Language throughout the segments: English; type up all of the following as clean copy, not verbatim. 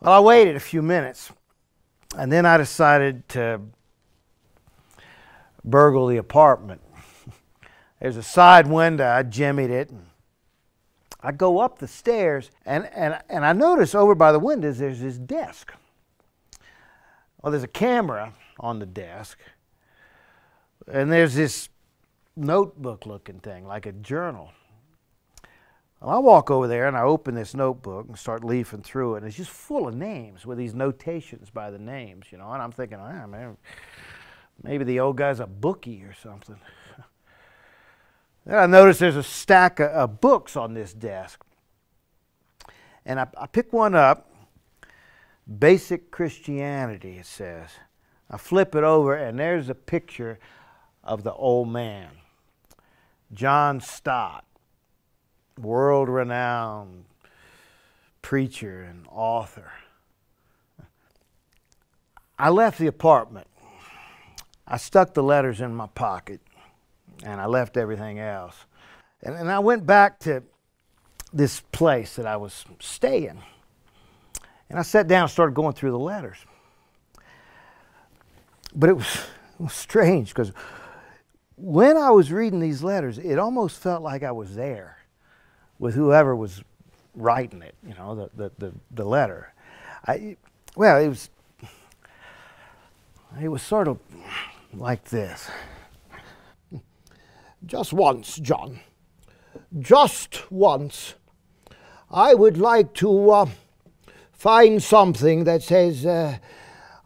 Well, I waited a few minutes, and then I decided to burgle the apartment. There's a side window. I jimmied it. And I go up the stairs, and I notice over by the windows there's this desk. Well, there's a camera on the desk, and there's this notebook-looking thing, like a journal. Well, I walk over there, and I open this notebook and start leafing through it, and it's just full of names with these notations by the names, you know, and I'm thinking, oh, man, maybe the old guy's a bookie or something. Then I notice there's a stack of books on this desk. And I pick one up, Basic Christianity, it says. I flip it over, and there's a picture of the old man, John Stott, world-renowned preacher and author. I left the apartment. I stuck the letters in my pocket, and I left everything else. And I went back to this place that I was staying. And I sat down and started going through the letters. But it was strange, because when I was reading these letters, it almost felt like I was there with whoever was writing it, you know, the letter. Well, it was sort of like this. Just once, John, just once, I would like to find something that says,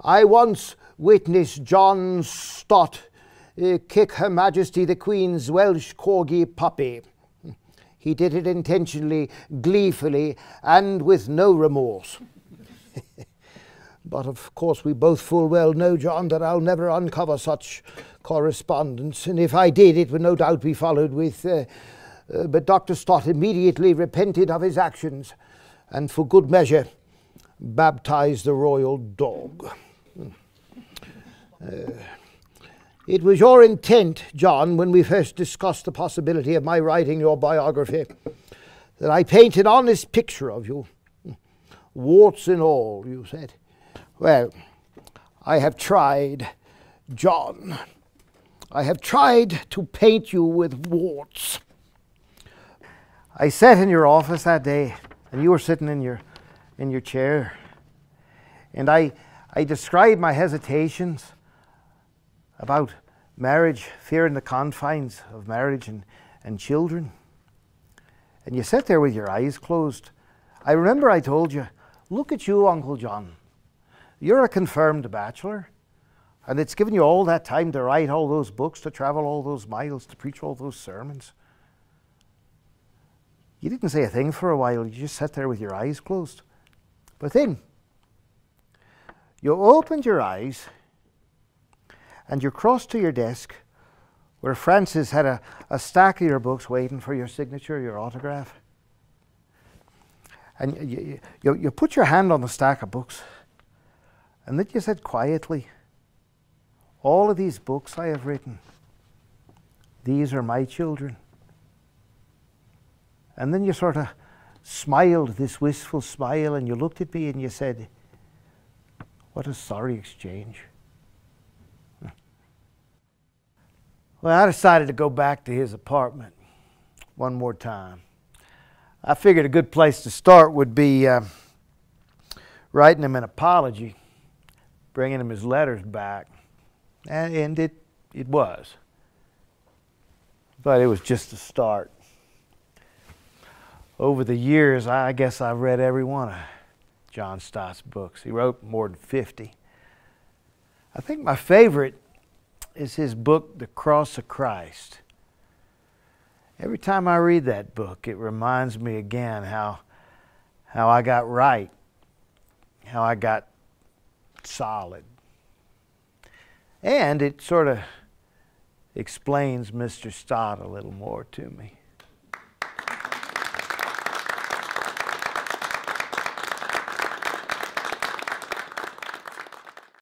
I once witnessed John Stott kick Her Majesty the Queen's Welsh Corgi puppy. He did it intentionally, gleefully, and with no remorse. But of course we both full well know, John, that I'll never uncover such correspondence, and if I did, it would no doubt be followed with, but Dr. Stott immediately repented of his actions, and for good measure baptized the royal dog. It was your intent, John, when we first discussed the possibility of my writing your biography, that I paint an honest picture of you, warts and all, you said. Well, I have tried, John. I have tried to paint you with warts. I sat in your office that day, and you were sitting in your chair, and I described my hesitations about marriage, fearing the confines of marriage and children. And you sat there with your eyes closed. I remember I told you, look at you, Uncle John. You're a confirmed bachelor, and it's given you all that time to write all those books, to travel all those miles, to preach all those sermons. You didn't say a thing for a while. You just sat there with your eyes closed. But then you opened your eyes, and you crossed to your desk where Francis had a stack of your books waiting for your signature, your autograph. And you put your hand on the stack of books, and then you said quietly, all of these books I have written, these are my children. And then you sort of smiled, this wistful smile, and you looked at me and you said, what a sorry exchange. Well, I decided to go back to his apartment one more time. I figured a good place to start would be writing him an apology, bringing him his letters back. And it was. But it was just a start. Over the years, I guess I've read every one of John Stott's books. He wrote more than 50. I think my favorite is his book, The Cross of Christ. Every time I read that book, it reminds me again how I got right, how I got solid. And it sort of explains Mr. Stott a little more to me.